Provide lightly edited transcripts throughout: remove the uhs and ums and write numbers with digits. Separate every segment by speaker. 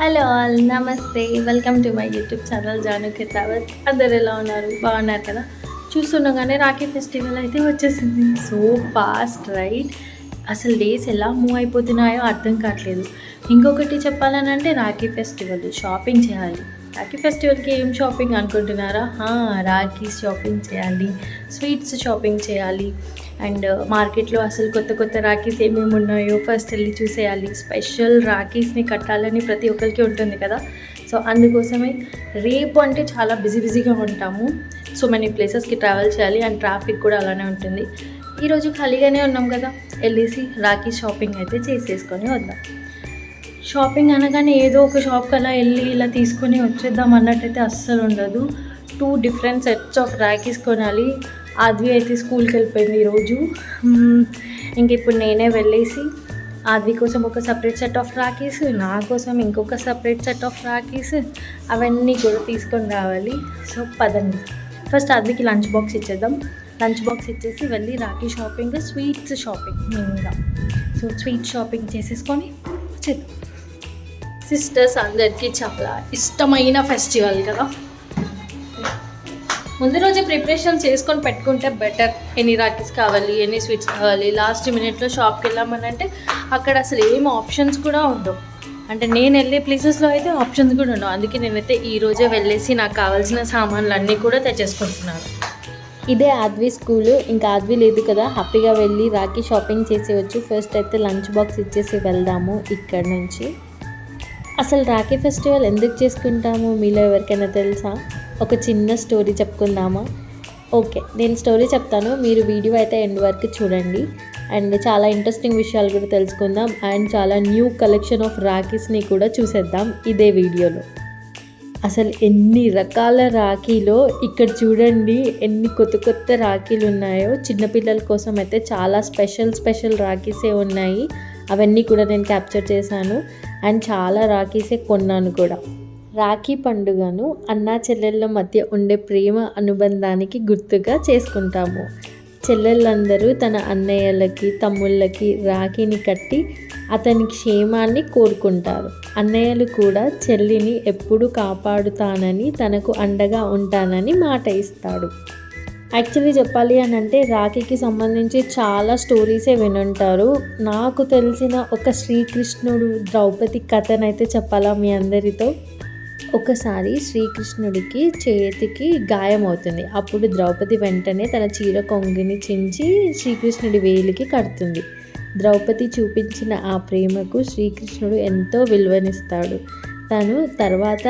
Speaker 1: Hello all నమస్తే, welcome to my YouTube channel Janu Khitavat. అందరు ఎలా ఉన్నారు? బాగున్నారు కదా? చూస్తుండగానే రాఖీ ఫెస్టివల్ అయితే వచ్చేసింది. సో ఫాస్ట్ రైట్, అసలు డేస్ ఎలా మూవ్ అయిపోతున్నాయో అర్థం కావట్లేదు. ఇంకొకటి చెప్పాలని అంటే రాఖీ ఫెస్టివల్ షాపింగ్ చేయాలి. రాఖీ ఫెస్టివల్కి ఏం షాపింగ్ అనుకుంటున్నారా? రాఖీ షాపింగ్ చేయాలి, స్వీట్స్ షాపింగ్ చేయాలి, అండ్ మార్కెట్లో అసలు కొత్త కొత్త రాఖీస్ ఏమేమి ఉన్నాయో ఫస్ట్ వెళ్ళి చూసేయాలి. స్పెషల్ రాఖీస్ని కట్టాలని ప్రతి ఒక్కరికి ఉంటుంది కదా. సో అందుకోసమే రేపు అంటే చాలా బిజీగా ఉంటాము. సో మెనీ ప్లేసెస్కి ట్రావెల్ చేయాలి అండ్ ట్రాఫిక్ కూడా అలానే ఉంటుంది. ఈరోజు ఖాళీగానే ఉన్నాం కదా, వెళ్ళేసి రాఖీ షాపింగ్ అయితే చేసేసుకొని వద్దాం. షాపింగ్ అనగానే ఏదో ఒక షాప్కి అలా వెళ్ళి ఇలా తీసుకొని వచ్చేద్దాం అన్నట్టయితే అస్సలు ఉండదు. 2 డిఫరెంట్ సెట్స్ ఆఫ్ రాఖీస్ కొనాలి. ఆద్వి అయితే స్కూల్కి వెళ్ళిపోయింది ఈరోజు. ఇంక ఇప్పుడు నేనే వెళ్ళేసి ఆద్వి కోసం ఒక సపరేట్ సెట్ ఆఫ్ రాఖీస్, నా కోసం ఇంకొక సపరేట్ సెట్ ఆఫ్ రాఖీస్, అవన్నీ కూడా తీసుకొని రావాలి. సో పదండి, ఫస్ట్ ఆద్వికి లంచ్ బాక్స్ ఇచ్చేద్దాం. లంచ్ బాక్స్ ఇచ్చేసి వెళ్ళి రాఖీ షాపింగ్, స్వీట్స్ షాపింగ్ మెయిన్గా. సో స్వీట్ షాపింగ్ చేసేసుకొని వచ్చేద్దాం. సిస్టర్స్ అందరికీ చాలా ఇష్టమైన ఫెస్టివల్ కదా. ముందు రోజే ప్రిపరేషన్ చేసుకొని పెట్టుకుంటే బెటర్. ఎన్ని రాఖీస్ కావాలి, ఎన్ని స్వీట్స్ కావాలి, లాస్ట్ మినిట్లో షాప్కి వెళ్ళామనంటే అక్కడ అసలు ఏం ఆప్షన్స్ కూడా ఉండవు. అంటే నేను వెళ్ళే ప్లేసెస్లో అయితే ఆప్షన్స్ కూడా ఉండవు. అందుకే నేనైతే ఈరోజే వెళ్ళేసి నాకు కావాల్సిన సామాన్లు అన్నీ కూడా తెచ్చేసుకుంటున్నాను. ఇదే ఆద్వి స్కూలు. ఇంకా ఆద్వి లేదు కదా, హ్యాపీగా వెళ్ళి రాఖీ షాపింగ్ చేసేయచ్చు. ఫస్ట్ అయితే లంచ్ బాక్స్ ఇచ్చేసి వెళ్దాము ఇక్కడ నుంచి. అసలు రాఖీ ఫెస్టివల్ ఎందుకు చేసుకుంటాము మీలో ఎవరికైనా తెలుసా? ఒక చిన్న స్టోరీ చెప్పుకుందామా? ఓకే, నేను స్టోరీ చెప్తాను, మీరు వీడియో అయితే ఎండ్ వరకు చూడండి. అండ్ చాలా ఇంట్రెస్టింగ్ విషయాలు కూడా తెలుసుకుందాం. అండ్ చాలా న్యూ కలెక్షన్ ఆఫ్ రాఖీస్ని కూడా చూసేద్దాం ఇదే వీడియోలో. అసలు ఎన్ని రకాల రాఖీలో ఇక్కడ చూడండి, ఎన్ని కొత్త కొత్త రాఖీలు ఉన్నాయో. చిన్నపిల్లల కోసం అయితే చాలా స్పెషల్ రాఖీసే ఉన్నాయి. అవన్నీ కూడా నేను క్యాప్చర్ చేశాను అండ్ చాలా రాఖీసే కొన్నాను కూడా. రాఖీ పండుగను అన్నా చెల్లెళ్ళ మధ్య ఉండే ప్రేమ అనుబంధానికి గుర్తుగా చేసుకుంటాము. చెల్లెళ్ళందరూ తన అన్నయ్యలకి తమ్ముళ్ళకి రాఖీని కట్టి అతని క్షేమాన్ని కోరుకుంటారు. అన్నయ్యలు కూడా చెల్లిని ఎప్పుడు కాపాడుతానని, తనకు అండగా ఉంటానని మాట ఇస్తాడు. యాక్చువల్లీ చెప్పాలి అని అంటే రాఖీకి సంబంధించి చాలా స్టోరీసే వినుంటారు. నాకు తెలిసిన ఒక శ్రీకృష్ణుడు ద్రౌపది కథనైతే చెప్పాలా మీ అందరితో. ఒకసారి శ్రీకృష్ణుడికి చేతికి గాయం అవుతుంది. అప్పుడు ద్రౌపది వెంటనే తన చీర కొంగిని చించి శ్రీకృష్ణుడి వేలికి కడుతుంది. ద్రౌపది చూపించిన ఆ ప్రేమకు శ్రీకృష్ణుడు ఎంతో విలువనిస్తాడు. తను తర్వాత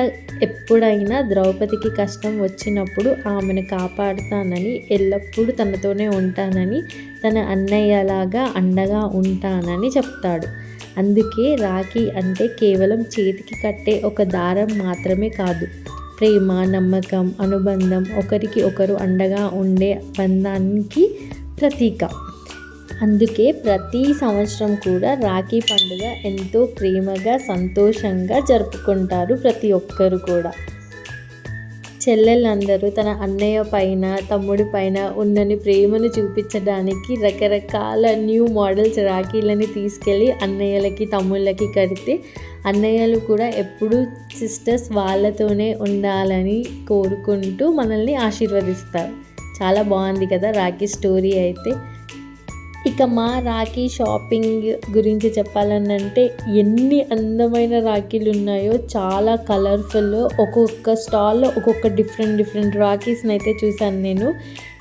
Speaker 1: ఎప్పుడైనా ద్రౌపదికి కష్టం వచ్చినప్పుడు ఆమెను కాపాడుతానని, ఎల్లప్పుడూ తనతోనే ఉంటానని, తన అన్నయ్యలాగా అండగా ఉంటానని చెప్తాడు. అందుకే రాఖీ అంటే కేవలం చేతికి కట్టే ఒక దారం మాత్రమే కాదు, ప్రేమ, నమ్మకం, అనుబంధం, ఒకరికి ఒకరు అండగా ఉండే బంధానికి ప్రతీక. అందుకే ప్రతి సంవత్సరం కూడా రాఖీ పండుగ ఎంతో ప్రేమగా, సంతోషంగా జరుపుకుంటారు ప్రతి ఒక్కరు కూడా. చెల్లెళ్ళందరూ తన అన్నయ్య పైన, తమ్ముడి పైన ఉన్నని ప్రేమను చూపించడానికి రకరకాల న్యూ మోడల్స్ రాఖీలని తీసుకెళ్ళి అన్నయ్యలకి తమ్ముళ్ళకి కడితే అన్నయ్యలు కూడా ఎప్పుడూ సిస్టర్స్ వాళ్ళతోనే ఉండాలని కోరుకుంటూ మనల్ని ఆశీర్వదిస్తారు. చాలా బాగుంది కదా రాఖీ స్టోరీ అయితే. ఇక మా రాఖీ షాపింగ్ గురించి చెప్పాలనంటే ఎన్ని అందమైన రాఖీలు ఉన్నాయో, చాలా కలర్ఫుల్. ఒక్కొక్క స్టాల్లో ఒక్కొక్క డిఫరెంట్ రాఖీస్ని అయితే చూశాను నేను.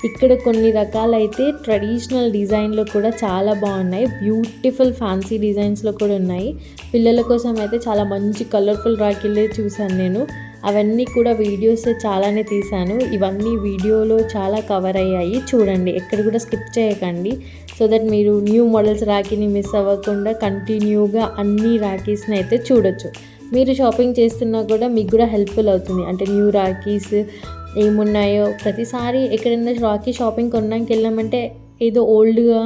Speaker 1: ఇక్కడ కొన్ని రకాలైతే ట్రెడిషనల్ డిజైన్లో కూడా చాలా బాగున్నాయి. బ్యూటిఫుల్ ఫ్యాన్సీ డిజైన్స్లో కూడా ఉన్నాయి. పిల్లల కోసం అయితే చాలా మంచి కలర్ఫుల్ రాఖీలే చూశాను నేను. అవన్నీ కూడా వీడియోస్ చాలానే తీశాను. ఇవన్నీ వీడియోలో చాలా కవర్ అయ్యాయి, చూడండి, ఎక్కడ కూడా స్కిప్ చేయకండి. సో దట్ మీరు న్యూ మోడల్స్ రాఖీని మిస్ అవ్వకుండా కంటిన్యూగా అన్ని రాఖీస్ని అయితే చూడొచ్చు. మీరు షాపింగ్ చేస్తున్నా కూడా మీకు కూడా హెల్ప్ఫుల్ అవుతుంది. అంటే న్యూ రాఖీస్ ఏమున్నాయో ప్రతిసారి ఎక్కడైనా రాఖీ షాపింగ్ కొనడానికి వెళ్ళామంటే ఏదో ఓల్డ్గా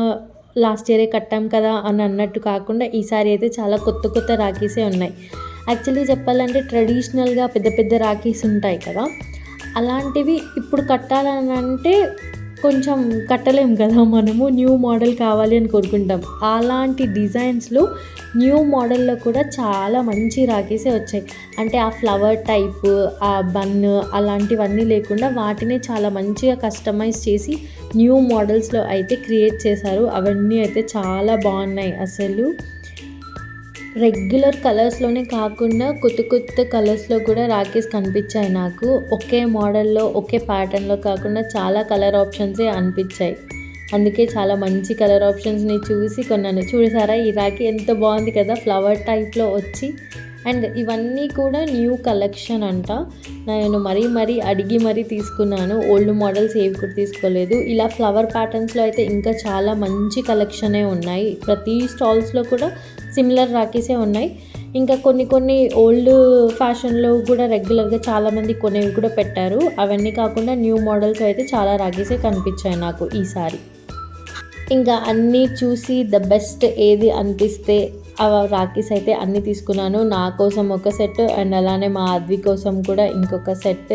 Speaker 1: లాస్ట్ ఇయరే కట్టాం కదా అని అన్నట్టు కాకుండా ఈసారి అయితే చాలా కొత్త రాఖీసే ఉన్నాయి. యాక్చువల్లీ చెప్పాలంటే ట్రెడిషనల్గా పెద్ద రాఖీస్ ఉంటాయి కదా, అలాంటివి ఇప్పుడు కట్టాలని అంటే కొంచెం కట్టలేం కదా మనము, న్యూ మోడల్ కావాలి అని కోరుకుంటాం. అలాంటి డిజైన్స్లో న్యూ మోడల్లో కూడా చాలా మంచి రాఖీసే వచ్చాయి. అంటే ఆ ఫ్లవర్ టైప్, ఆ బన్ అలాంటివన్నీ లేకుండా వాటిని చాలా మంచిగా కస్టమైజ్ చేసి న్యూ మోడల్స్లో అయితే క్రియేట్ చేశారు. అవన్నీ అయితే చాలా బాగున్నాయి. అసలు రెగ్యులర్ కలర్స్లోనే కాకుండా కొత్త కొత్త కలర్స్లో కూడా రాఖీస్ కనిపించాయి నాకు. ఒకే మోడల్లో ఒకే ప్యాటర్న్లో కాకుండా చాలా కలర్ ఆప్షన్సే అనిపించాయి. అందుకే చాలా మంచి కలర్ ఆప్షన్స్ని చూసి కొన్నాను. చూసారా ఈ రాఖీ ఎంత బాగుంది కదా, ఫ్లవర్ టైప్లో వచ్చి. అండ్ ఇవన్నీ కూడా న్యూ కలెక్షన్ అంట. నేను మరీ అడిగి తీసుకున్నాను. ఓల్డ్ మోడల్స్ ఏవి కూడా తీసుకోలేదు. ఇలా ఫ్లవర్ ప్యాటర్న్స్లో అయితే ఇంకా చాలా మంచి కలెక్షనే ఉన్నాయి. ప్రతి స్టాల్స్లో కూడా సిమిలర్ రాఖీసే ఉన్నాయి. ఇంకా కొన్ని ఓల్డ్ ఫ్యాషన్లో కూడా రెగ్యులర్గా చాలామంది కొనేవి కూడా పెట్టారు. అవన్నీ కాకుండా న్యూ మోడల్స్ అయితే చాలా రాఖీసే కనిపించాయి నాకు ఈసారి. ఇంకా అన్నీ చూసి ద బెస్ట్ ఏది అనిపిస్తే ఆ రాఖీస్ అయితే అన్నీ తీసుకున్నాను. నా కోసం ఒక సెట్ అండ్ అలానే మా ఆద్వి కోసం కూడా ఇంకొక సెట్.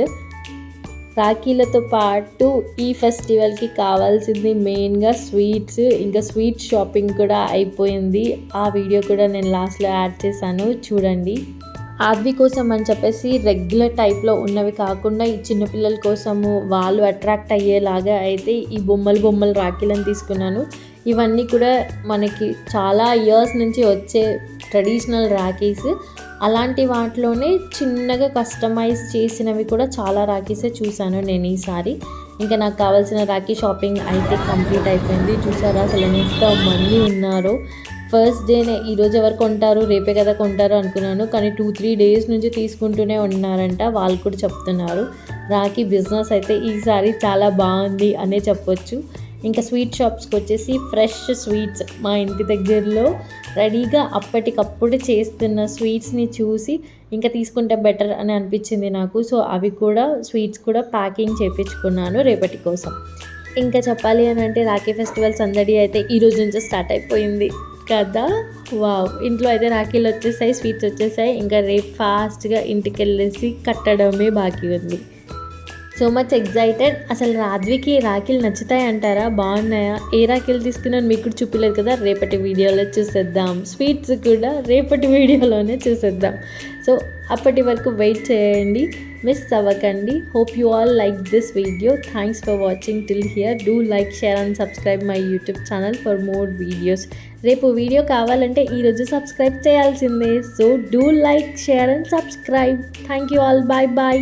Speaker 1: రాఖీలతో పాటు ఈ ఫెస్టివల్కి కావాల్సింది మెయిన్గా స్వీట్స్. ఇంకా స్వీట్ షాపింగ్ కూడా అయిపోయింది. ఆ వీడియో కూడా నేను లాస్ట్లో యాడ్ చేశాను, చూడండి. ఆద్వి కోసం అని చెప్పేసి రెగ్యులర్ టైప్లో ఉన్నవి కాకుండా ఈ చిన్నపిల్లల కోసము వాళ్ళు అట్రాక్ట్ అయ్యేలాగా అయితే ఈ బొమ్మలు రాఖీలను తీసుకున్నాను. ఇవన్నీ కూడా మనకి చాలా ఇయర్స్ నుంచి వచ్చే ట్రెడిషనల్ రాఖీస్. అలాంటి వాటిలోనే చిన్నగా కస్టమైజ్ చేసినవి కూడా చాలా రాఖీసే చూశాను నేను ఈసారి. ఇంకా నాకు కావాల్సిన రాఖీ షాపింగ్ అయితే కంప్లీట్ అయిపోయింది. చూసారా అసలు ఎంత మంది ఉన్నారో. ఫస్ట్ డేనే ఈరోజు ఎవరు కొంటారు, రేపే కదా కొంటారు అనుకున్నాను. కానీ 2-3 డేస్ నుంచి తీసుకుంటూనే ఉన్నారంట. వాళ్ళు కూడా చెప్తున్నారు రాఖీ బిజినెస్ అయితే ఈసారి చాలా బాగుంది అనే చెప్పొచ్చు. ఇంకా స్వీట్ షాప్స్కి వచ్చేసి ఫ్రెష్ స్వీట్స్ మా ఇంటి దగ్గరలో రెడీగా అప్పటికప్పుడు చేస్తున్న స్వీట్స్ని చూసి ఇంకా తీసుకుంటే బెటర్ అని అనిపించింది నాకు. సో అవి కూడా స్వీట్స్ కూడా ప్యాకింగ్ చేయించుకున్నాను రేపటి కోసం. ఇంకా చెప్పాలి అని అంటే రాఖీ ఫెస్టివల్ సందడి అయితే ఈ రోజు నుంచి స్టార్ట్ అయిపోయింది కదా. వావ్, ఇంట్లో అయితే రాఖీలు వచ్చేసాయి, స్వీట్స్ వచ్చేసాయి. ఇంకా రేపు ఫాస్ట్గా ఇంటికి వెళ్ళేసి కట్టడమే బాకీ ఉంది. So much excited. అసలు ఆద్వికి రాఖీలు నచ్చుతాయి అంటారా, బాగున్నాయా, ఏ రాఖీలు తీసుకున్నాను మీకు కూడా చూపిలేదు కదా, రేపటి వీడియోలో చూసేద్దాం. స్వీట్స్ కూడా రేపటి వీడియోలోనే చూసేద్దాం. సో అప్పటి వరకు వెయిట్ చేయండి, మిస్ అవ్వకండి. Hope you all like this video. Thanks for watching till here. Do like, share and subscribe my YouTube channel for more videos. రేపు వీడియో కావాలంటే ఈరోజు సబ్స్క్రైబ్ చేయాల్సిందే. So do like, share and subscribe. Thank you all. Bye bye.